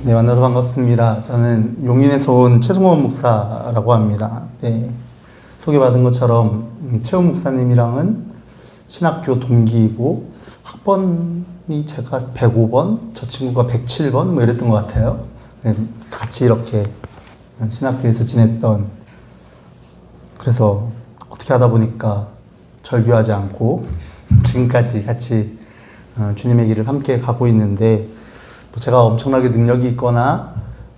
네, 만나서 반갑습니다. 저는 용인에서 온 최승원 목사라고 합니다. 네, 소개받은 것처럼 최훈 목사님이랑은 신학교 동기이고 학번이 제가 105번, 저 친구가 107번 뭐 이랬던 것 같아요. 네, 같이 이렇게 신학교에서 지냈던, 그래서 어떻게 하다 보니까 절교하지 않고 지금까지 같이 주님의 길을 함께 가고 있는데, 제가 엄청나게 능력이 있거나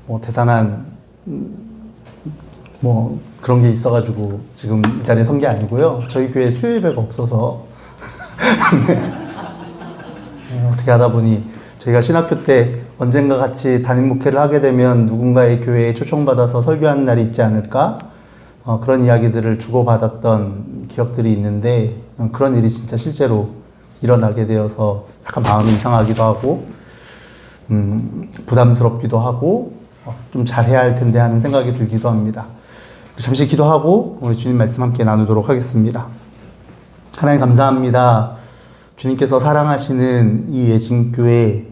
뭐 대단한 뭐 그런 게 있어가지고 지금 이 자리에 선 게 아니고요. 저희 교회에 수요 예배가 없어서 네, 어떻게 하다 보니 저희가 신학교 때 언젠가 같이 담임 목회를 하게 되면 누군가의 교회에 초청받아서 설교하는 날이 있지 않을까, 그런 이야기들을 주고받았던 기억들이 있는데, 그런 일이 진짜 실제로 일어나게 되어서 약간 마음이 이상하기도 하고 부담스럽기도 하고 좀 잘해야 할 텐데 하는 생각이 들기도 합니다. 잠시 기도하고 우리 주님 말씀 함께 나누도록 하겠습니다. 하나님 감사합니다. 주님께서 사랑하시는 이 예진교회,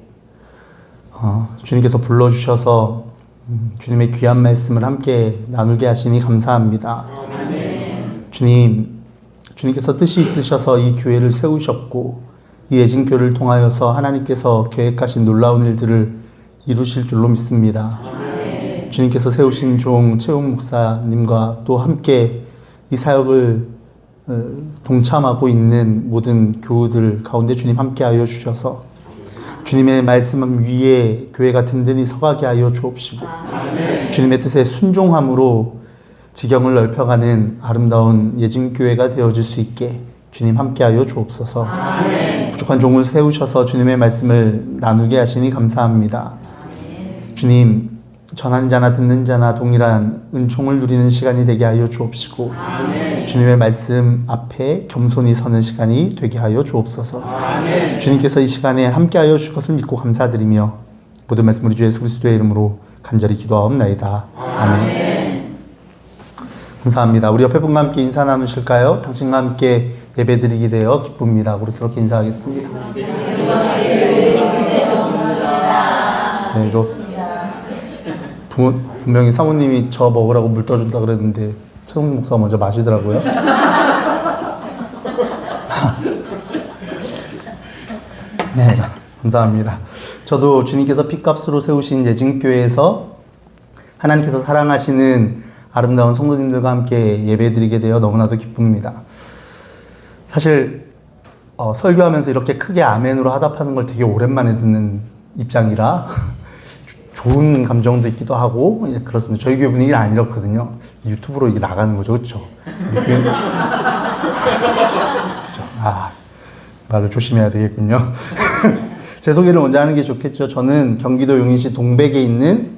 주님께서 불러주셔서 주님의 귀한 말씀을 함께 나누게 하시니 감사합니다. 주님께서 뜻이 있으셔서 이 교회를 세우셨고 이 예진교를 통하여서 하나님께서 계획하신 놀라운 일들을 이루실 줄로 믿습니다. 주님께서 세우신 종 최훈 목사님과 또 함께 이 사역을 동참하고 있는 모든 교우들 가운데 주님 함께하여 주셔서 주님의 말씀 위에 교회가 든든히 서가게 하여 주옵시고, 주님의 뜻에 순종함으로 지경을 넓혀가는 아름다운 예진교회가 되어줄 수 있게 주님 함께하여 주옵소서. 부족한 종을 세우셔서 주님의 말씀을 나누게 하시니 감사합니다. 주님, 전하는 자나 듣는 자나 동일한 은총을 누리는 시간이 되게 하여 주옵시고, 주님의 말씀 앞에 겸손히 서는 시간이 되게 하여 주옵소서. 주님께서 이 시간에 함께하여 주실 것을 믿고 감사드리며 모든 말씀 우리 주 예수 그리스도의 이름으로 간절히 기도하옵나이다. 아멘. 감사합니다. 우리 옆에 분과 함께 인사 나누실까요? 당신과 함께 예배드리게 되어 기쁩니다. 우리 그렇게 인사하겠습니다. 네, 분명히 사모님이 저 먹으라고 물 떠준다 그랬는데 최훈 목사가 먼저 마시더라고요. 네, 감사합니다. 저도 주님께서 핏값으로 세우신 예진교회에서 하나님께서 사랑하시는 아름다운 성도님들과 함께 예배드리게 되어 너무나도 기쁩니다. 사실 설교하면서 이렇게 크게 아멘으로 화답하는 걸 되게 오랜만에 듣는 입장이라 좋은 감정도 있기도 하고, 예, 그렇습니다. 저희 교회 분위기는 안 이렇거든요. 유튜브로 이게 나가는 거죠, 그렇죠? 말을 조심해야 되겠군요. 제 소개를 먼저 하는 게 좋겠죠. 저는 경기도 용인시 동백에 있는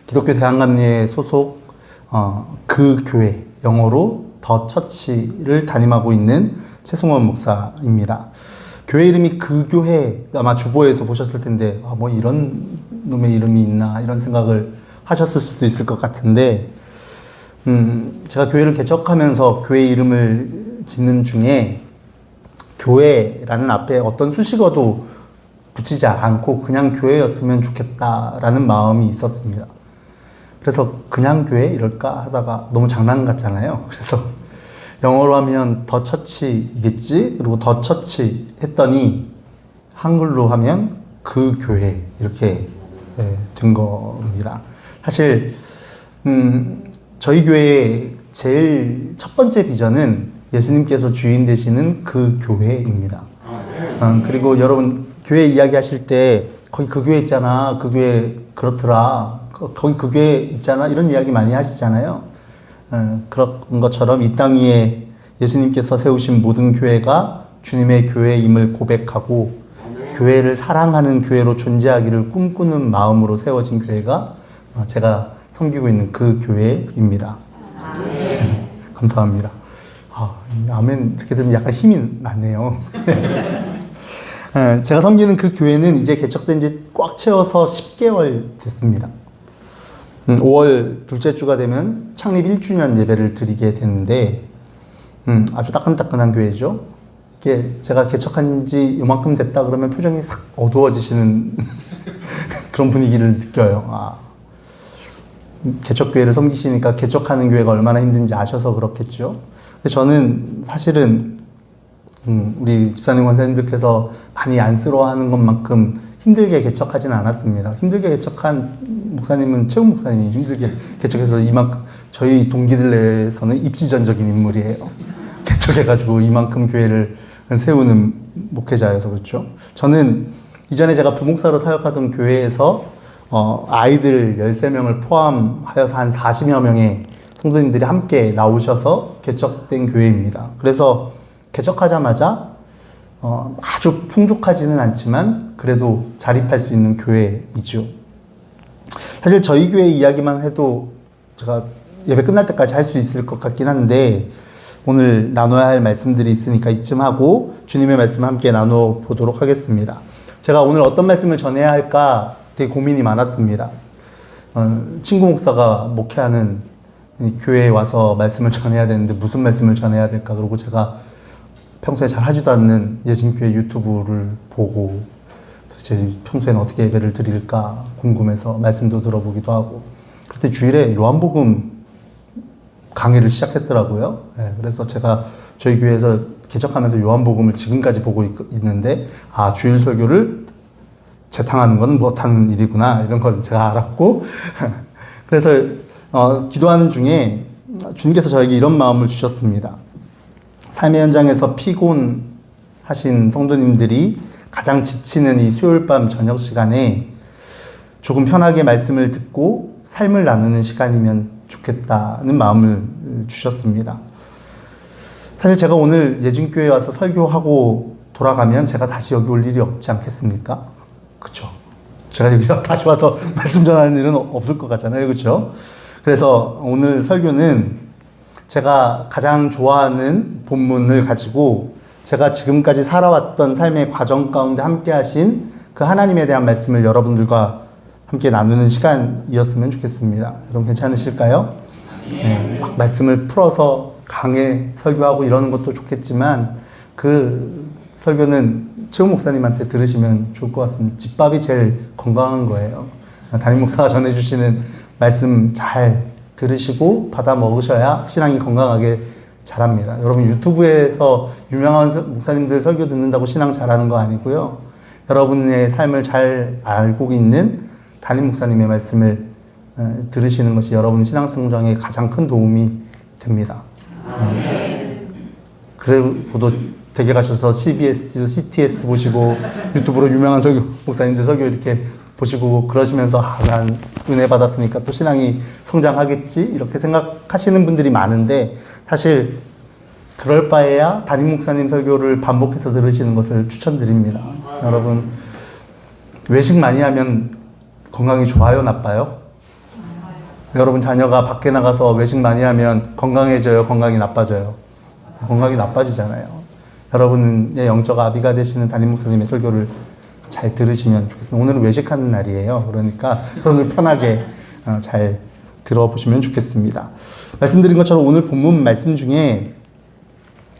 기독교 대한감리회 소속 그 교회, 영어로 더 처치를 담임하고 있는 최승원 목사입니다. 교회 이름이 그 교회, 아마 주보에서 보셨을 텐데 뭐 이런 놈의 이름이 있나 이런 생각을 하셨을 수도 있을 것 같은데, 제가 교회를 개척하면서 교회 이름을 짓는 중에 교회라는 앞에 어떤 수식어도 붙이지 않고 그냥 교회였으면 좋겠다라는 마음이 있었습니다. 그래서 그냥 교회 이럴까 하다가 너무 장난 같잖아요. 그래서 영어로 하면 더 처치이겠지? 그리고 더 처치 했더니 한글로 하면 그 교회 이렇게 된 겁니다. 사실 저희 교회의 제일 첫 번째 비전은 예수님께서 주인 되시는 그 교회입니다. 그리고 여러분 교회 이야기 하실 때 거기 그 교회 있잖아, 그 교회 그렇더라, 거기 그 교회 있잖아, 이런 이야기 많이 하시잖아요. 그런 것처럼 이 땅 위에 예수님께서 세우신 모든 교회가 주님의 교회임을 고백하고 교회를 사랑하는 교회로 존재하기를 꿈꾸는 마음으로 세워진 교회가 제가 섬기고 있는 그 교회입니다. 감사합니다. 아멘 이렇게 들으면 약간 힘이 나네요. 제가 섬기는 그 교회는 이제 개척된 지 꽉 채워서 10개월 됐습니다. 5월 둘째 주가 되면 창립 1주년 예배를 드리게 되는데, 아주 따끈따끈한 교회죠. 이게 제가 개척한 지 이만큼 됐다 그러면 표정이 싹 어두워지시는 그런 분위기를 느껴요. 아, 개척교회를 섬기시니까 개척하는 교회가 얼마나 힘든지 아셔서 그렇겠죠. 근데 저는 사실은 우리 집사님 권사님들께서 많이 안쓰러워하는 것만큼 힘들게 개척하지는 않았습니다. 힘들게 개척한 목사님은 최훈 목사님이 힘들게 개척해서 이만큼, 저희 동기들 내에서는 입지전적인 인물이에요. 개척해가지고 이만큼 교회를 세우는 목회자여서 그렇죠. 저는 이전에 제가 부목사로 사역하던 교회에서 아이들 13명을 포함하여서 한 40여 명의 성도님들이 함께 나오셔서 개척된 교회입니다. 그래서 개척하자마자 아주 풍족하지는 않지만 그래도 자립할 수 있는 교회이죠. 사실 저희 교회 이야기만 해도 제가 예배 끝날 때까지 할 수 있을 것 같긴 한데 오늘 나눠야 할 말씀들이 있으니까 이쯤 하고 주님의 말씀을 함께 나눠보도록 하겠습니다. 제가 오늘 어떤 말씀을 전해야 할까 되게 고민이 많았습니다. 친구 목사가 목회하는 교회에 와서 말씀을 전해야 되는데 무슨 말씀을 전해야 될까, 그리고 제가 평소에 잘 하지도 않는 예진교회 유튜브를 보고 제 평소에는 어떻게 예배를 드릴까 궁금해서 말씀도 들어보기도 하고, 그때 주일에 요한복음 강의를 시작했더라고요. 네, 그래서 제가 저희 교회에서 개척하면서 요한복음을 지금까지 보고 있는데, 아, 주일 설교를 재탕하는 건 못하는 일이구나, 이런 걸 제가 알았고 그래서 기도하는 중에 주님께서 저에게 이런 마음을 주셨습니다. 삶의 현장에서 피곤하신 성도님들이 가장 지치는 이 수요일 밤 저녁 시간에 조금 편하게 말씀을 듣고 삶을 나누는 시간이면 좋겠다는 마음을 주셨습니다. 사실 제가 오늘 예진교회에 와서 설교하고 돌아가면 제가 다시 여기 올 일이 없지 않겠습니까? 그렇죠. 제가 여기서 다시 와서 말씀 전하는 일은 없을 것 같잖아요. 그렇죠? 그래서 오늘 설교는 제가 가장 좋아하는 본문을 가지고 제가 지금까지 살아왔던 삶의 과정 가운데 함께 하신 그 하나님에 대한 말씀을 여러분들과 함께 나누는 시간이었으면 좋겠습니다. 여러분 괜찮으실까요? 네, 막 말씀을 풀어서 강해 설교하고 이러는 것도 좋겠지만 그 설교는 최훈 목사님한테 들으시면 좋을 것 같습니다. 집밥이 제일 건강한 거예요. 담임 목사가 전해주시는 말씀 잘 들으시고 받아 먹으셔야 신앙이 건강하게 자랍니다. 여러분 유튜브에서 유명한 목사님들 설교 듣는다고 신앙 잘하는 거 아니고요. 여러분의 삶을 잘 알고 있는 담임 목사님의 말씀을 들으시는 것이 여러분 신앙 성장에 가장 큰 도움이 됩니다. 그리고도 댁에 가셔서 CBS, CTS 보시고 유튜브로 유명한 설교, 목사님들 설교 이렇게 보시고 그러시면서 난 은혜 받았으니까 또 신앙이 성장하겠지 이렇게 생각하시는 분들이 많은데, 사실 그럴 바에야 담임 목사님 설교를 반복해서 들으시는 것을 추천드립니다. 여러분 외식 많이 하면 건강이 좋아요, 나빠요? 여러분 자녀가 밖에 나가서 외식 많이 하면 건강해져요, 건강이 나빠져요? 건강이 나빠지잖아요. 여러분의 영적 아비가 되시는 담임 목사님의 설교를 잘 들으시면 좋겠습니다. 오늘은 외식하는 날이에요. 그러니까 오늘 편하게 잘 들어보시면 좋겠습니다. 말씀드린 것처럼 오늘 본문 말씀 중에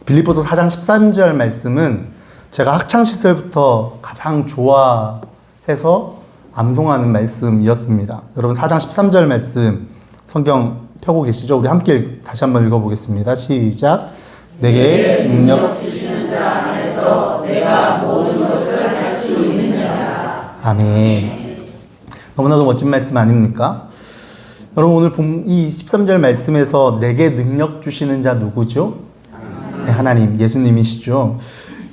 빌립보서 4장 13절 말씀은 제가 학창시절부터 가장 좋아해서 암송하는 말씀이었습니다. 여러분 4장 13절 말씀 성경 펴고 계시죠? 우리 함께 다시 한번 읽어보겠습니다. 시작. 내게 능력 주시는 자 안에서 내가 모든 것을 할 수 있느니라. 아멘. 너무나도 멋진 말씀 아닙니까? 여러분 오늘 이 13절 말씀에서 내게 능력 주시는 자 누구죠? 네, 하나님, 예수님이시죠.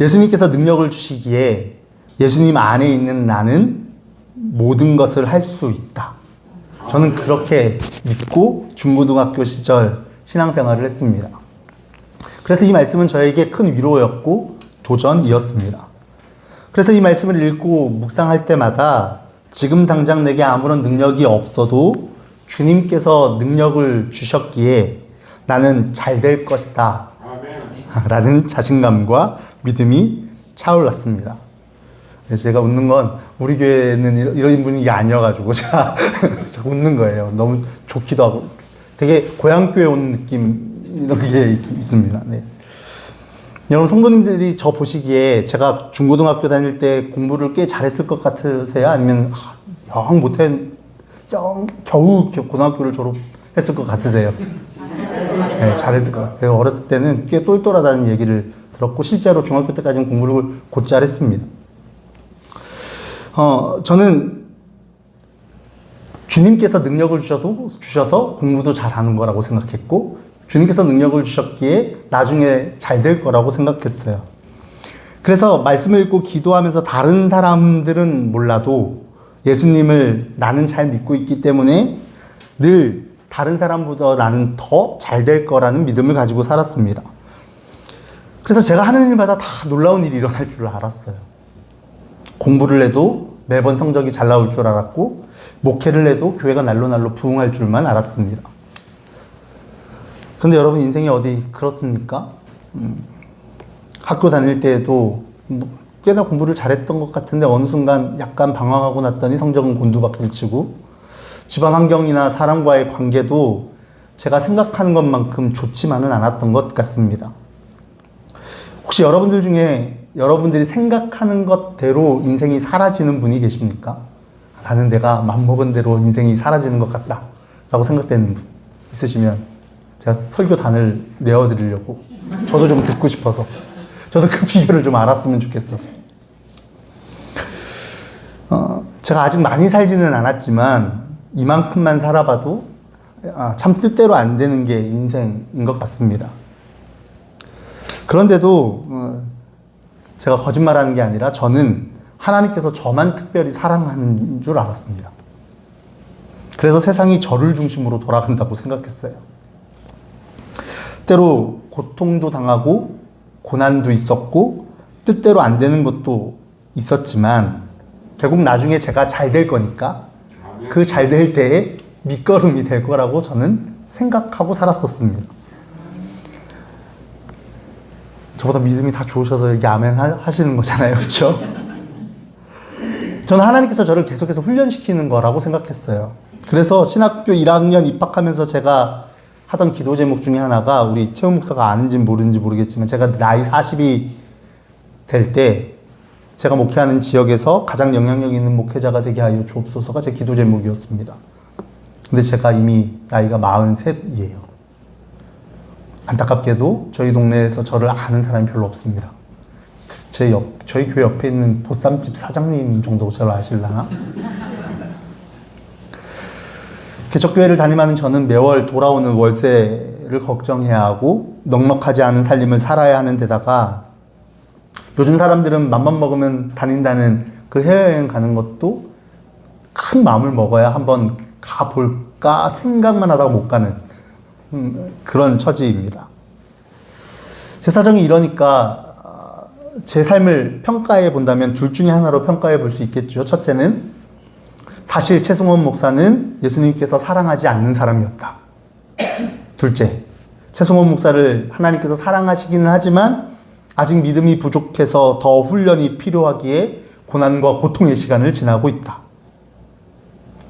예수님께서 능력을 주시기에 예수님 안에 있는 나는 모든 것을 할 수 있다. 저는 그렇게 믿고 중고등학교 시절 신앙생활을 했습니다. 그래서 이 말씀은 저에게 큰 위로였고 도전이었습니다. 그래서 이 말씀을 읽고 묵상할 때마다 지금 당장 내게 아무런 능력이 없어도 주님께서 능력을 주셨기에 나는 잘 될 것이다 라는 자신감과 믿음이 차올랐습니다. 제가 웃는 건 우리 교회는 이런 분위기 아니어가지고 제가 웃는 거예요. 너무 좋기도 하고 되게 고향교회 온 느낌 이런 게 있습니다. 네. 여러분 성도님들이 저 보시기에 제가 중고등학교 다닐 때 공부를 꽤 잘했을 것 같으세요? 아니면 영 못한, 겨우 고등학교를 졸업했을 것 같으세요? 네, 잘했을 것 같아요. 어렸을 때는 꽤 똘똘하다는 얘기를 들었고, 실제로 중학교 때까지는 공부를 곧잘 했습니다. 저는 주님께서 능력을 주셔서 공부도 잘하는 거라고 생각했고, 주님께서 능력을 주셨기에 나중에 잘 될 거라고 생각했어요. 그래서 말씀을 읽고 기도하면서 다른 사람들은 몰라도 예수님을 나는 잘 믿고 있기 때문에 늘 다른 사람보다 나는 더 잘 될 거라는 믿음을 가지고 살았습니다. 그래서 제가 하는 일마다 다 놀라운 일이 일어날 줄 알았어요. 공부를 해도 매번 성적이 잘 나올 줄 알았고, 목회를 해도 교회가 날로 부흥할 줄만 알았습니다. 근데 여러분, 인생이 어디 그렇습니까? 학교 다닐 때에도 꽤나 공부를 잘했던 것 같은데 어느 순간 약간 방황하고 났더니 성적은 곤두박질치고, 집안 환경이나 사람과의 관계도 제가 생각하는 것만큼 좋지만은 않았던 것 같습니다. 혹시 여러분들 중에 여러분들이 생각하는 것대로 인생이 사라지는 분이 계십니까? 나는 내가 맘먹은 대로 인생이 사라지는 것 같다 라고 생각되는 분 있으시면 제가 설교단을 내어드리려고, 저도 좀 듣고 싶어서, 저도 그 비결을 좀 알았으면 좋겠어서. 제가 아직 많이 살지는 않았지만 이만큼만 살아봐도 참 뜻대로 안 되는 게 인생인 것 같습니다. 그런데도 제가 거짓말하는 게 아니라 저는 하나님께서 저만 특별히 사랑하는 줄 알았습니다. 그래서 세상이 저를 중심으로 돌아간다고 생각했어요. 때로 고통도 당하고 고난도 있었고 뜻대로 안 되는 것도 있었지만 결국 나중에 제가 잘 될 거니까 그 잘 될 때에 밑거름이 될 거라고 저는 생각하고 살았었습니다. 저보다 믿음이 다 좋으셔서 이렇게 아멘 하시는 거잖아요. 그렇죠? 저는 하나님께서 저를 계속해서 훈련시키는 거라고 생각했어요. 그래서 신학교 1학년 입학하면서 제가 하던 기도 제목 중에 하나가, 우리 최우 목사가 아는지 모르는지 모르겠지만, 제가 나이 40이 될 때 제가 목회하는 지역에서 가장 영향력 있는 목회자가 되게 하여 주옵소서가 제 기도 제목이었습니다. 근데 제가 이미 나이가 43이에요. 안타깝게도 저희 동네에서 저를 아는 사람이 별로 없습니다. 저희 교회 옆에 있는 보쌈집 사장님 정도 저를 아실라나? 개척교회를 담임하는 저는 매월 돌아오는 월세를 걱정해야 하고 넉넉하지 않은 삶을 살아야 하는 데다가, 요즘 사람들은 맘만 먹으면 다닌다는 그 해외여행 가는 것도 큰 마음을 먹어야 한번 가볼까 생각만 하다가 못 가는 그런 처지입니다. 제 사정이 이러니까 제 삶을 평가해 본다면 둘 중에 하나로 평가해 볼 수 있겠죠. 첫째는, 사실 최승원 목사는 예수님께서 사랑하지 않는 사람이었다. 둘째, 최승원 목사를 하나님께서 사랑하시기는 하지만 아직 믿음이 부족해서 더 훈련이 필요하기에 고난과 고통의 시간을 지나고 있다.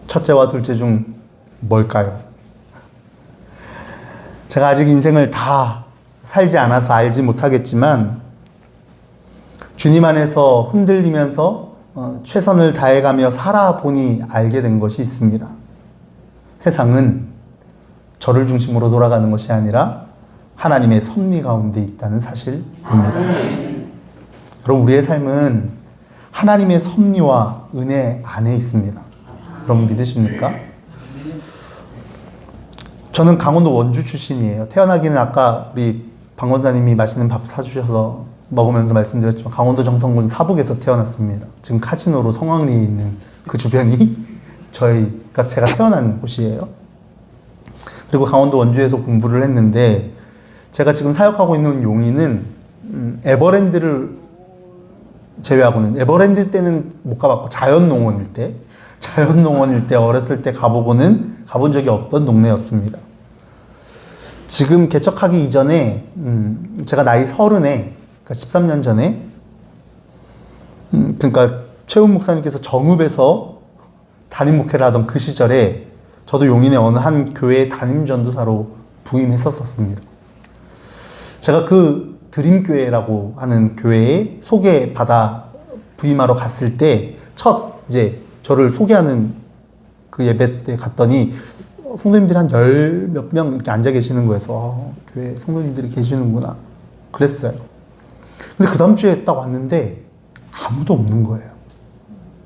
첫째와 둘째 중 뭘까요? 제가 아직 인생을 다 살지 않아서 알지 못하겠지만, 주님 안에서 흔들리면서 최선을 다해가며 살아보니 알게 된 것이 있습니다. 세상은 저를 중심으로 돌아가는 것이 아니라 하나님의 섭리 가운데 있다는 사실입니다. 여러분, 우리의 삶은 하나님의 섭리와 은혜 안에 있습니다. 여러분 믿으십니까? 저는 강원도 원주 출신이에요. 태어나기는 아까 우리 방 권사님이 맛있는 밥 사주셔서 먹으면서 말씀드렸지만 강원도 정선군 사북에서 태어났습니다. 지금 카지노로 성황리에 있는 그 주변이 제가 태어난 곳이에요. 그리고 강원도 원주에서 공부를 했는데, 제가 지금 사역하고 있는 용인은 에버랜드를 제외하고는, 에버랜드 때는 못 가봤고 자연농원일 때 어렸을 때 가본 적이 없던 동네였습니다. 지금 개척하기 이전에 제가 나이 30에, 그러니까 13년 전에, 그러니까 최훈 목사님께서 정읍에서 담임 목회를 하던 그 시절에 저도 용인의 어느 한 교회의 담임 전도사로 부임했었습니다. 제가 그 드림교회라고 하는 교회에 소개받아 부임하러 갔을 때 첫 저를 소개하는 그 예배 때 갔더니 성도님들이 한 열 몇 명 이렇게 앉아 계시는 거여서 교회 성도님들이 계시는구나 그랬어요. 근데 그 다음 주에 딱 왔는데 아무도 없는 거예요.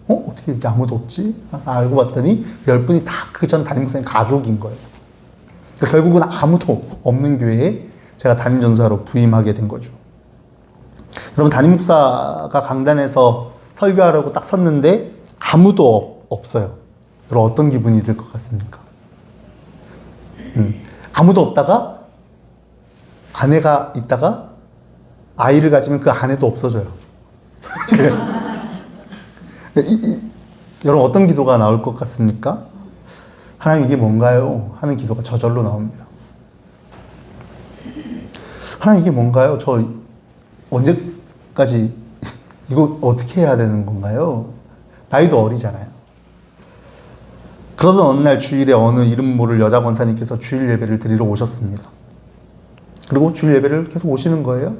어떻게 이렇게 아무도 없지? 알고 봤더니 10분이 다 그 전 담임 목사님 가족인 거예요. 그러니까 결국은 아무도 없는 교회에 제가 담임 전사로 부임하게 된 거죠. 여러분, 담임 목사가 강단에서 설교하려고 딱 섰는데 아무도 없어요. 여러분, 어떤 기분이 들 것 같습니까? 아무도 없다가 아내가 있다가 아이를 가지면 그 아내도 없어져요. 여러분, 어떤 기도가 나올 것 같습니까? 하나님, 이게 뭔가요? 하는 기도가 저절로 나옵니다. 하나님, 이게 뭔가요? 저 언제까지 이거 어떻게 해야 되는 건가요? 나이도 어리잖아요. 그러던 어느 날 주일에 어느 이름 모를 여자 권사님께서 주일 예배를 드리러 오셨습니다. 그리고 주일 예배를 계속 오시는 거예요.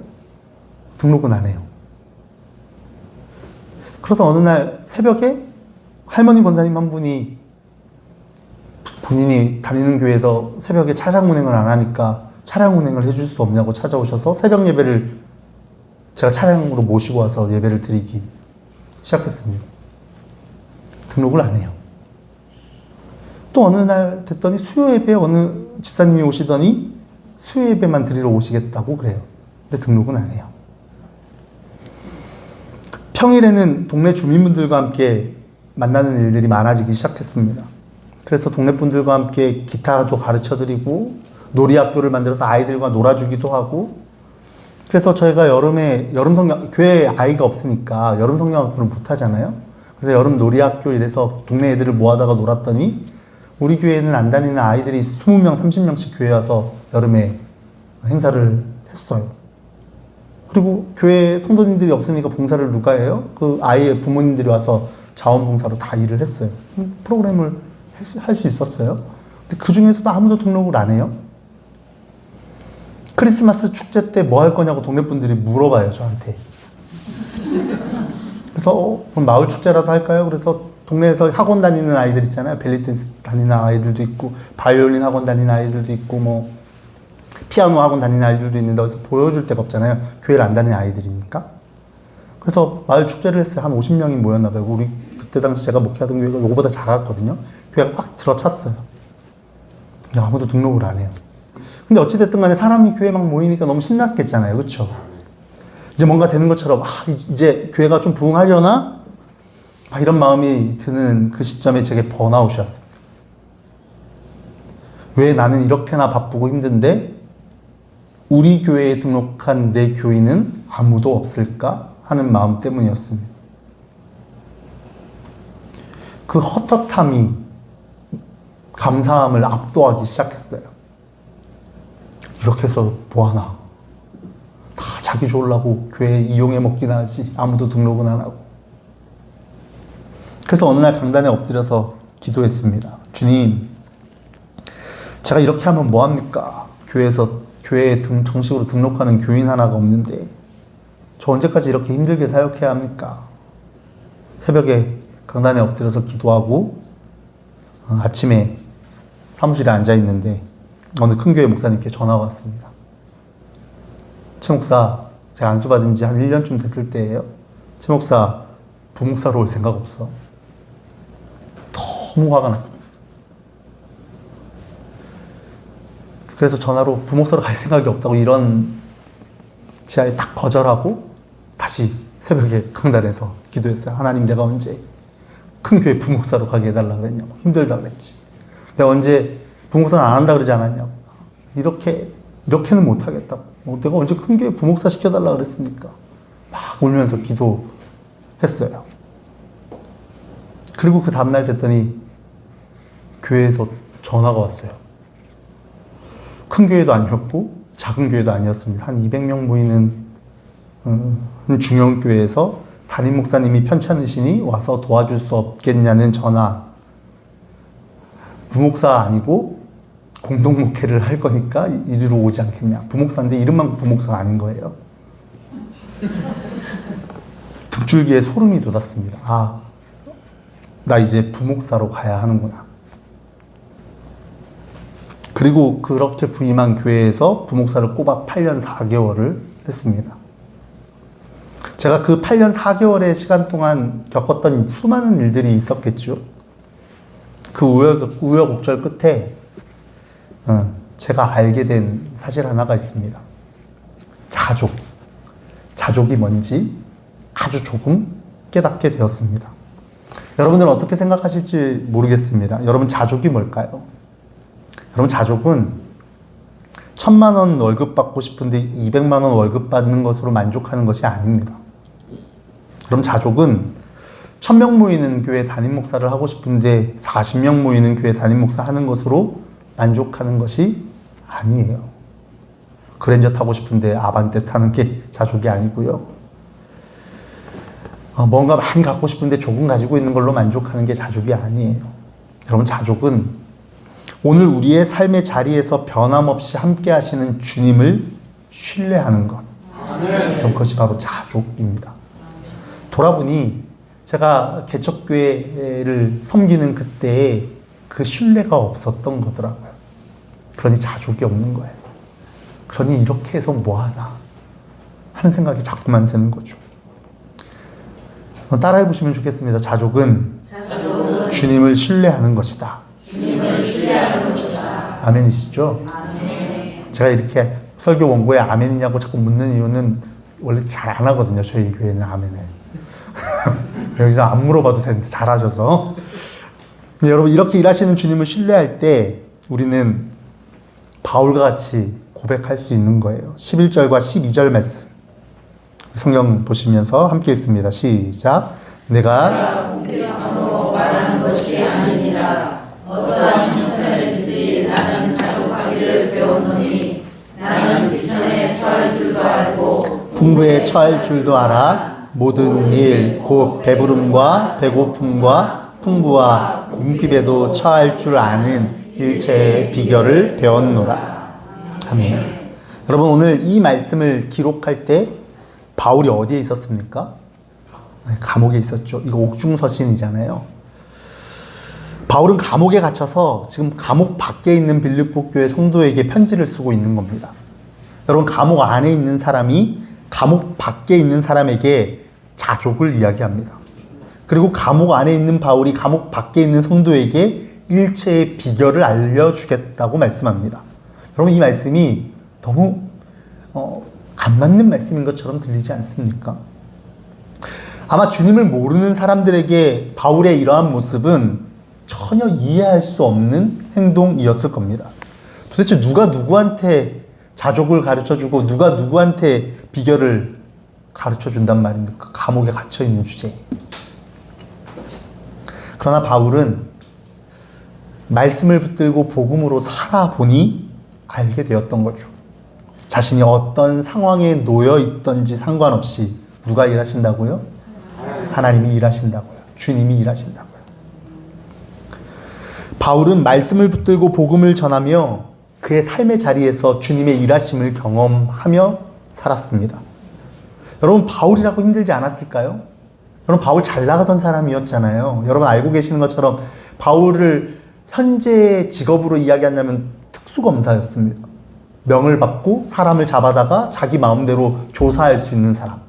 등록은 안 해요. 그래서 어느 날 새벽에 할머니 권사님 한 분이 본인이 다니는 교회에서 새벽에 차량 운행을 안 하니까 차량 운행을 해줄 수 없냐고 찾아오셔서 새벽 예배를 제가 차량으로 모시고 와서 예배를 드리기 시작했습니다. 등록을 안 해요. 또 어느 날 됐더니 수요 예배에 어느 집사님이 오시더니 수요 예배만 드리러 오시겠다고 그래요. 근데 등록은 안 해요. 평일에는 동네 주민분들과 함께 만나는 일들이 많아지기 시작했습니다. 그래서 동네 분들과 함께 기타도 가르쳐드리고 놀이학교를 만들어서 아이들과 놀아주기도 하고, 그래서 저희가 여름에 여름 성경, 교회에 아이가 없으니까 여름 성경학교를 못 하잖아요. 그래서 여름 놀이학교 이래서 동네 애들을 모아다가 놀았더니 우리 교회에는 안 다니는 아이들이 20명, 30명씩 교회 와서 여름에 행사를 했어요. 그리고 교회 성도님들이 없으니까 봉사를 누가 해요? 그 아이의 부모님들이 와서 자원봉사로 다 일을 했어요. 프로그램을 할 수 있었어요. 근데 그 중에서도 아무도 등록을 안 해요. 크리스마스 축제 때 뭐 할 거냐고 동네 분들이 물어봐요, 저한테. 그래서 그럼 마을 축제라도 할까요? 그래서 동네에서 학원 다니는 아이들 있잖아요. 벨리댄스 다니는 아이들도 있고, 바이올린 학원 다니는 아이들도 있고, 뭐 피아노 학원 다니는 아이들도 있는데 어디서 보여줄 데가 없잖아요. 교회를 안 다니는 아이들이니까. 그래서 마을 축제를 했어요. 한 50명이 모였나 봐요. 우리 그때 당시 제가 목회하던 교회가 요거보다 작았거든요. 교회가 확 들어찼어요. 근데 아무도 등록을 안 해요. 근데 어찌됐든 간에 사람이 교회 막 모이니까 너무 신났겠잖아요. 그렇죠? 이제 뭔가 되는 것처럼 이제 교회가 좀 부흥하려나? 이런 마음이 드는 그 시점에 제게 번아웃이 왔습니다. 왜 나는 이렇게나 바쁘고 힘든데 우리 교회에 등록한 내 교인은 아무도 없을까 하는 마음 때문이었습니다. 그 헛헛함이 감사함을 압도하기 시작했어요. 이렇게 해서 뭐하나, 다 자기 좋으려고 교회 이용해 먹기나 하지 아무도 등록은 안 하고. 그래서 어느 날 강단에 엎드려서 기도했습니다. 주님, 제가 이렇게 하면 뭐합니까? 교회에 정식으로 등록하는 교인 하나가 없는데 저 언제까지 이렇게 힘들게 사역해야 합니까? 새벽에 강단에 엎드려서 기도하고 아침에 사무실에 앉아 있는데 어느 큰 교회 목사님께 전화가 왔습니다. 최 목사, 제가 안수받은 지 한 1년쯤 됐을 때예요. 최 목사, 부목사로 올 생각 없어? 너무 화가 났습니다. 그래서 전화로 부목사로 갈 생각이 없다고 이런 지하에 딱 거절하고 다시 새벽에 강단에서 기도했어요. 하나님, 내가 언제 큰 교회 부목사로 가게 해달라고 그랬냐고. 힘들다 그랬지. 내가 언제 부목사는 안 한다 그러지 않았냐고. 이렇게는 못하겠다고. 내가 언제 큰 교회 부목사 시켜달라고 그랬습니까? 막 울면서 기도했어요. 그리고 그 다음날 됐더니 교회에서 전화가 왔어요. 큰 교회도 아니었고 작은 교회도 아니었습니다. 한 200명 모이는 중형 교회에서 담임 목사님이 편찮으시니 와서 도와줄 수 없겠냐는 전화. 부목사 아니고 공동 목회를 할 거니까 이리로 오지 않겠냐. 부목사인데 이름만 부목사가 아닌 거예요. 등줄기에 소름이 돋았습니다. 나 이제 부목사로 가야 하는구나. 그리고 그렇게 부임한 교회에서 부목사를 꼬박 8년 4개월을 했습니다. 제가 그 8년 4개월의 시간 동안 겪었던 수많은 일들이 있었겠죠. 그 우여곡절 끝에 제가 알게 된 사실 하나가 있습니다. 자족이 뭔지 아주 조금 깨닫게 되었습니다. 여러분들은 어떻게 생각하실지 모르겠습니다. 여러분, 자족이 뭘까요? 여러분, 자족은 1,000만 원 월급 받고 싶은데 200만 원 월급 받는 것으로 만족하는 것이 아닙니다. 그럼 자족은 1,000명 모이는 교회 담임 목사를 하고 싶은데 40명 모이는 교회 담임 목사 하는 것으로 만족하는 것이 아니에요. 그랜저 타고 싶은데 아반떼 타는 게 자족이 아니고요. 뭔가 많이 갖고 싶은데 조금 가지고 있는 걸로 만족하는 게 자족이 아니에요. 여러분, 자족은 오늘 우리의 삶의 자리에서 변함없이 함께 하시는 주님을 신뢰하는 것. 그럼 그것이 바로 자족입니다. 돌아보니 제가 개척교회를 섬기는 그때에 그 신뢰가 없었던 거더라고요. 그러니 자족이 없는 거예요. 그러니 이렇게 해서 뭐하나 하는 생각이 자꾸만 드는 거죠. 따라해 보시면 좋겠습니다. 자족은 주님을 신뢰하는 것이다. 아멘이시죠? 아멘. 제가 이렇게 설교 원고에 아멘이냐고 자꾸 묻는 이유는 원래 잘 안 하거든요. 저희 교회는 아멘을. 여기서 안 물어봐도 되는데 잘하셔서. 여러분, 이렇게 일하시는 주님을 신뢰할 때 우리는 바울과 같이 고백할 수 있는 거예요. 11절과 12절 말씀 성경 보시면서 함께 읽습니다. 시작. 내가 공평함으로 말하는 것이 아니니라. 어떠한 형편이든지 나는 자족하기를 배웠노니 나는 비천에 처할 줄도 알고 풍부에 처할 줄도 알아. 모든 일 곧 배부름과 배고픔과 풍부와 궁핍에도 처할 줄 아는 일체의 비결을 배웠노라. 아멘. 여러분, 오늘 이 말씀을 기록할 때 바울이 어디에 있었습니까? 감옥에 있었죠. 이거 옥중서신이잖아요. 바울은 감옥에 갇혀서 지금 감옥 밖에 있는 빌립보 교회 성도에게 편지를 쓰고 있는 겁니다. 여러분, 감옥 안에 있는 사람이 감옥 밖에 있는 사람에게 자족을 이야기합니다. 그리고 감옥 안에 있는 바울이 감옥 밖에 있는 성도에게 일체의 비결을 알려주겠다고 말씀합니다. 여러분, 이 말씀이 너무 안 맞는 말씀인 것처럼 들리지 않습니까? 아마 주님을 모르는 사람들에게 바울의 이러한 모습은 전혀 이해할 수 없는 행동이었을 겁니다. 도대체 누가 누구한테 자족을 가르쳐주고 누가 누구한테 비결을 가르쳐준단 말입니까? 감옥에 갇혀있는 주제에. 그러나 바울은 말씀을 붙들고 복음으로 살아보니 알게 되었던 거죠. 자신이 어떤 상황에 놓여 있던지 상관없이 누가 일하신다고요? 하나님이 일하신다고요. 주님이 일하신다고요. 바울은 말씀을 붙들고 복음을 전하며 그의 삶의 자리에서 주님의 일하심을 경험하며 살았습니다. 여러분, 바울이라고 힘들지 않았을까요? 여러분, 바울 잘 나가던 사람이었잖아요. 여러분 알고 계시는 것처럼 바울을 현재 직업으로 이야기한다면 특수검사였습니다. 명을 받고 사람을 잡아다가 자기 마음대로 조사할 수 있는 사람.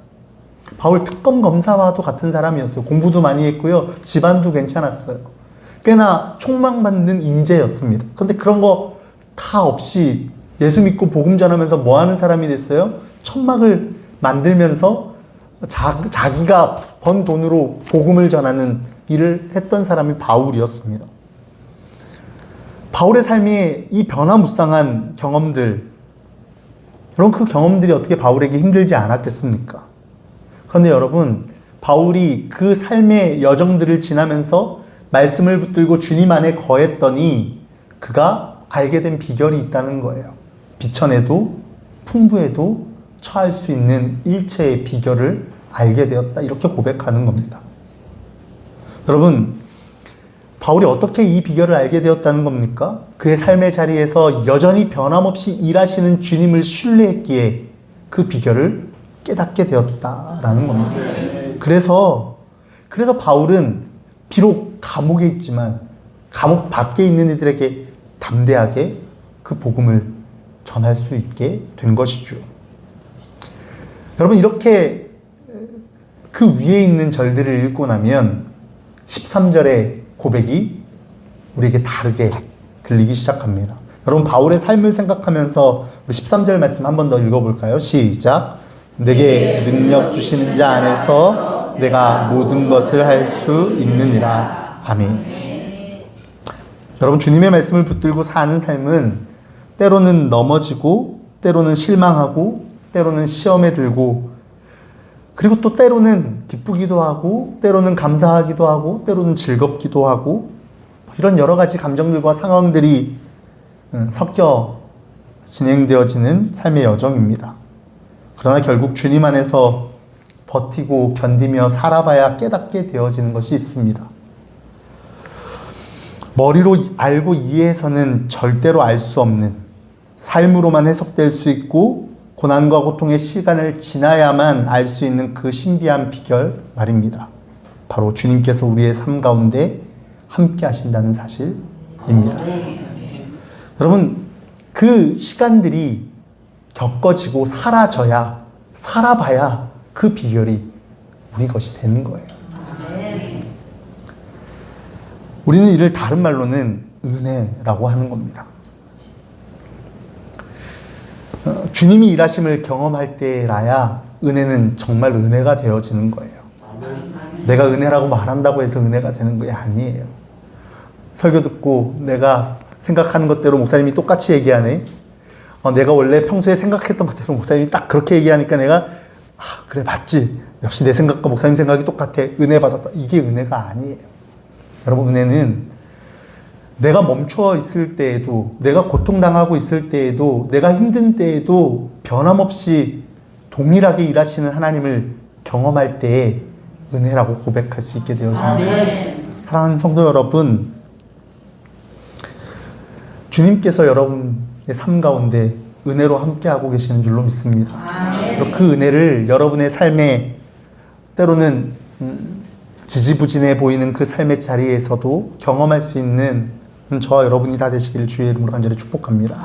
바울 특검 검사와도 같은 사람이었어요. 공부도 많이 했고요. 집안도 괜찮았어요. 꽤나 촉망받는 인재였습니다. 그런데 그런 거 다 없이 예수 믿고 복음 전하면서 뭐 하는 사람이 됐어요? 천막을 만들면서 자기가 번 돈으로 복음을 전하는 일을 했던 사람이 바울이었습니다. 바울의 삶이 이 변화무쌍한 경험들, 여러분, 그 경험들이 어떻게 바울에게 힘들지 않았겠습니까? 그런데 여러분, 바울이 그 삶의 여정들을 지나면서 말씀을 붙들고 주님 안에 거했더니 그가 알게 된 비결이 있다는 거예요. 비천에도 풍부에도 처할 수 있는 일체의 비결을 알게 되었다. 이렇게 고백하는 겁니다. 여러분, 바울이 어떻게 이 비결을 알게 되었다는 겁니까? 그의 삶의 자리에서 여전히 변함없이 일하시는 주님을 신뢰했기에 그 비결을 깨닫게 되었다라는 겁니다. 그래서 바울은 비록 감옥에 있지만 감옥 밖에 있는 이들에게 담대하게 그 복음을 전할 수 있게 된 것이죠. 여러분, 이렇게 그 위에 있는 절들을 읽고 나면 13절의 고백이 우리에게 다르게 들리기 시작합니다. 여러분, 바울의 삶을 생각하면서 우리 13절 말씀 한 번 더 읽어볼까요? 시작. 내게 능력 주시는 자 안에서 내가 모든 것을 할 수 있느니라. 아멘. 여러분, 주님의 말씀을 붙들고 사는 삶은 때로는 넘어지고, 때로는 실망하고, 때로는 시험에 들고, 그리고 또 때로는 기쁘기도 하고, 때로는 감사하기도 하고, 때로는 즐겁기도 하고, 이런 여러 가지 감정들과 상황들이 섞여 진행되어지는 삶의 여정입니다. 그러나 결국 주님 안에서 버티고 견디며 살아봐야 깨닫게 되어지는 것이 있습니다. 머리로 알고 이해해서는 절대로 알 수 없는, 삶으로만 해석될 수 있고 고난과 고통의 시간을 지나야만 알 수 있는 그 신비한 비결 말입니다. 바로 주님께서 우리의 삶 가운데 함께 하신다는 사실입니다. 여러분, 그 시간들이 겪어지고 사라져야, 살아봐야 그 비결이 우리 것이 되는 거예요. 우리는 이를 다른 말로는 은혜라고 하는 겁니다. 주님이 일하심을 경험할 때라야 은혜는 정말 은혜가 되어지는 거예요. 내가 은혜라고 말한다고 해서 은혜가 되는 게 아니에요. 설교 듣고 내가 생각하는 것대로 목사님이 똑같이 얘기하네. 내가 원래 평소에 생각했던 것대로 목사님이 딱 그렇게 얘기하니까 내가 그래 맞지. 역시 내 생각과 목사님 생각이 똑같아. 은혜 받았다. 이게 은혜가 아니에요. 여러분, 은혜는 내가 멈춰 있을 때에도, 내가 고통당하고 있을 때에도, 내가 힘든 때에도 변함없이 동일하게 일하시는 하나님을 경험할 때에 은혜라고 고백할 수 있게 되어집니다. 사랑하는 성도 여러분, 주님께서 여러분의 삶 가운데 은혜로 함께하고 계시는 줄로 믿습니다. 그 은혜를 여러분의 삶에 때로는 지지부진해 보이는 그 삶의 자리에서도 경험할 수 있는 저와 여러분이 다 되시기를 주의 이름으로 간절히 축복합니다.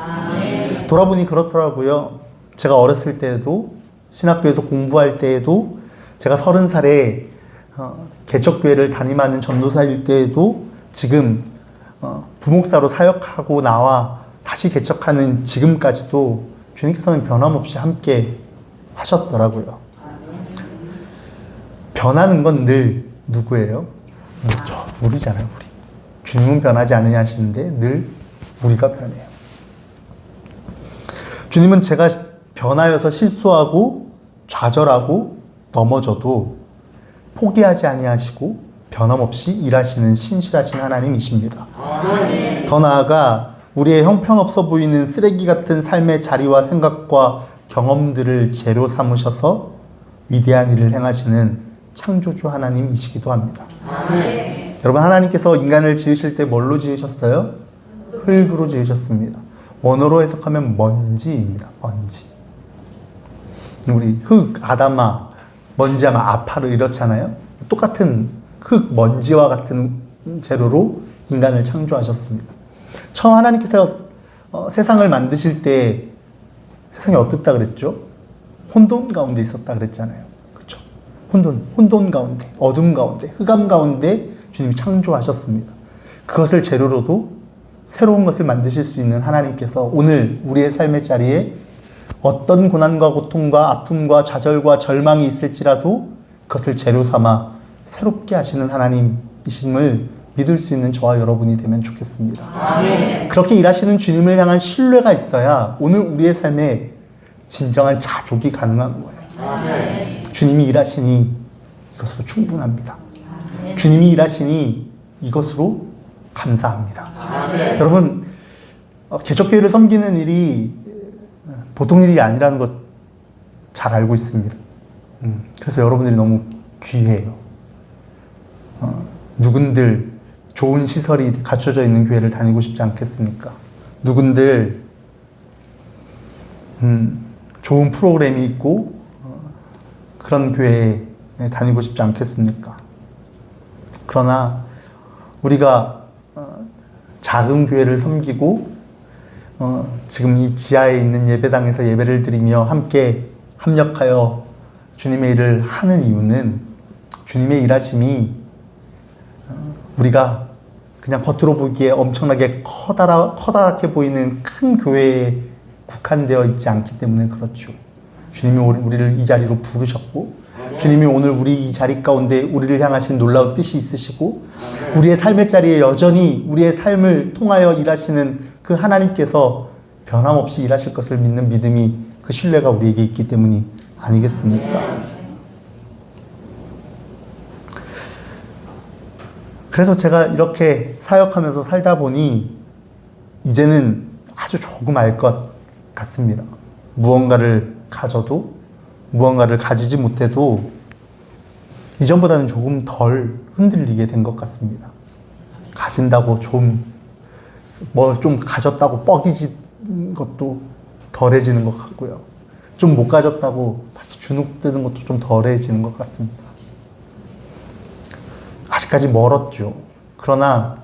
돌아보니 그렇더라고요. 제가 어렸을 때에도, 신학교에서 공부할 때에도, 제가 30살에 개척교회를 담임하는 전도사일 때에도, 지금 부목사로 사역하고 나와 다시 개척하는 지금까지도 주님께서는 변함없이 함께 하셨더라고요. 변하는 건 늘 누구예요? 우리잖아요, 우리. 주님은 변하지 않으냐 하시는데 늘 우리가 변해요. 주님은 제가 변하여서 실수하고 좌절하고 넘어져도 포기하지 아니하시고 변함없이 일하시는 신실하신 하나님이십니다. 더 나아가 우리의 형편없어 보이는 쓰레기 같은 삶의 자리와 생각과 경험들을 재료 삼으셔서 위대한 일을 행하시는 창조주 하나님이시기도 합니다. 여러분, 하나님께서 인간을 지으실 때 뭘로 지으셨어요? 흙으로 지으셨습니다. 원어로 해석하면 먼지입니다. 먼지. 우리 흙, 아담아, 먼지하면 아파르 이렇잖아요. 똑같은 흙, 먼지와 같은 재료로 인간을 창조하셨습니다. 처음 하나님께서 세상을 만드실 때 세상이 어땠다 그랬죠? 혼돈 가운데 있었다 그랬잖아요. 그렇죠? 혼돈 가운데, 어둠 가운데, 흑암 가운데 주님이 창조하셨습니다. 그것을 재료로도 새로운 것을 만드실 수 있는 하나님께서 오늘 우리의 삶의 자리에 어떤 고난과 고통과 아픔과 좌절과 절망이 있을지라도 그것을 재료 삼아 새롭게 하시는 하나님이심을 믿을 수 있는 저와 여러분이 되면 좋겠습니다. 아멘. 그렇게 일하시는 주님을 향한 신뢰가 있어야 오늘 우리의 삶에 진정한 자족이 가능한 거예요. 아멘. 주님이 일하시니 이것으로 충분합니다. 아멘. 주님이 일하시니 이것으로 감사합니다. 아멘. 여러분, 개척교회를 섬기는 일이 보통 일이 아니라는 것 잘 알고 있습니다. 그래서 여러분들이 너무 귀해요. 누군들 좋은 시설이 갖춰져 있는 교회를 다니고 싶지 않겠습니까? 누군들 좋은 프로그램이 있고 그런 교회에 다니고 싶지 않겠습니까? 그러나 우리가 작은 교회를 섬기고 지금 이 지하에 있는 예배당에서 예배를 드리며 함께 합력하여 주님의 일을 하는 이유는 주님의 일하심이 우리가 그냥 겉으로 보기에 엄청나게 커다랗게 보이는 큰 교회에 국한되어 있지 않기 때문에 그렇죠. 주님이 우리를 이 자리로 부르셨고 주님이 오늘 우리 이 자리 가운데 우리를 향하신 놀라운 뜻이 있으시고 우리의 삶의 자리에 여전히 우리의 삶을 통하여 일하시는 그 하나님께서 변함없이 일하실 것을 믿는 믿음이 그 신뢰가 우리에게 있기 때문이 아니겠습니까? 그래서 제가 이렇게 사역하면서 살다 보니 이제는 아주 조금 알 것 같습니다. 무언가를 가져도 무언가를 가지지 못해도 이전보다는 조금 덜 흔들리게 된 것 같습니다. 가진다고 좀 가졌다고 뻐기진 것도 덜해지는 것 같고요. 좀 못 가졌다고 주눅드는 것도 좀 덜해지는 것 같습니다. 아직까지 멀었죠. 그러나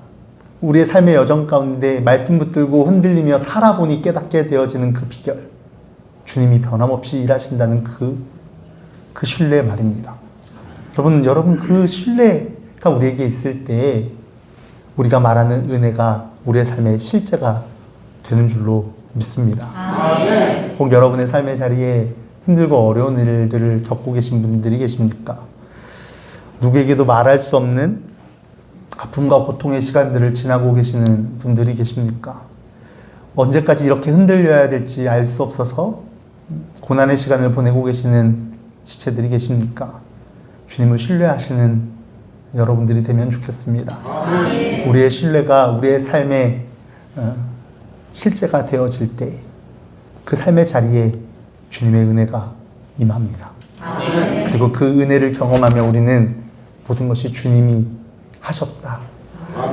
우리의 삶의 여정 가운데 말씀 붙들고 흔들리며 살아보니 깨닫게 되어지는 그 비결, 주님이 변함없이 일하신다는 그 신뢰 말입니다. 여러분 그 신뢰가 우리에게 있을 때 우리가 말하는 은혜가 우리의 삶의 실제가 되는 줄로 믿습니다. 혹 여러분의 삶의 자리에 힘들고 어려운 일들을 겪고 계신 분들이 계십니까? 누구에게도 말할 수 없는 아픔과 고통의 시간들을 지나고 계시는 분들이 계십니까? 언제까지 이렇게 흔들려야 될지 알 수 없어서 고난의 시간을 보내고 계시는 지체들이 계십니까? 주님을 신뢰하시는 여러분들이 되면 좋겠습니다. 우리의 신뢰가 우리의 삶의 실제가 되어질 때 그 삶의 자리에 주님의 은혜가 임합니다. 그리고 그 은혜를 경험하며 우리는 모든 것이 주님이 하셨다,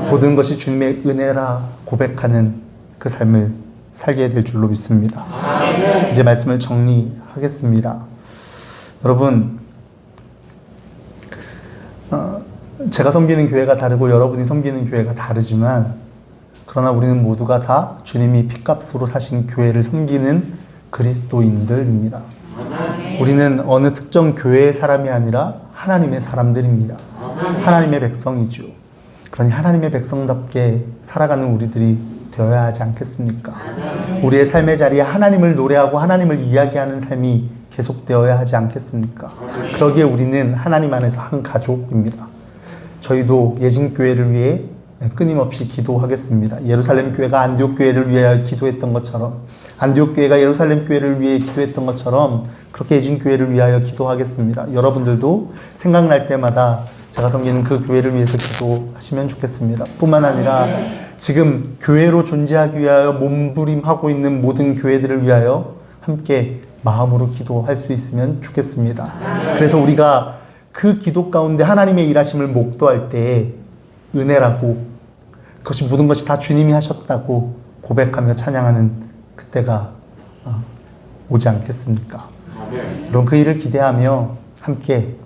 모든 것이 주님의 은혜라 고백하는 그 삶을 살게 될 줄로 믿습니다. 이제 말씀을 정리하겠습니다. 여러분, 제가 섬기는 교회가 다르고 여러분이 섬기는 교회가 다르지만 그러나 우리는 모두가 다 주님이 핏값으로 사신 교회를 섬기는 그리스도인들입니다. 우리는 어느 특정 교회의 사람이 아니라 하나님의 사람들입니다. 하나님의 백성이죠. 그러니 하나님의 백성답게 살아가는 우리들이 되어야 하지 않겠습니까? 우리의 삶의 자리에 하나님을 노래하고 하나님을 이야기하는 삶이 계속되어야 하지 않겠습니까? 그러기에 우리는 하나님 안에서 한 가족입니다. 저희도 예진교회를 위해 끊임없이 기도하겠습니다. 예루살렘 교회가 안디옥 교회를 위해 기도했던 것처럼, 안디옥 교회가 예루살렘 교회를 위해 기도했던 것처럼 그렇게 예진교회를 위하여 기도하겠습니다. 여러분들도 생각날 때마다 제가 섬기는 그 교회를 위해서 기도하시면 좋겠습니다. 뿐만 아니라 지금 교회로 존재하기 위하여 몸부림하고 있는 모든 교회들을 위하여 함께 마음으로 기도할 수 있으면 좋겠습니다. 그래서 우리가 그 기도 가운데 하나님의 일하심을 목도할 때 은혜라고, 그것이 모든 것이 다 주님이 하셨다고 고백하며 찬양하는 그때가 오지 않겠습니까? 여러분, 그 일을 기대하며 함께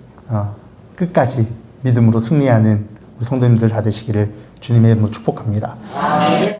끝까지 믿음으로 승리하는 우리 성도님들 다 되시기를 주님의 이름으로 축복합니다.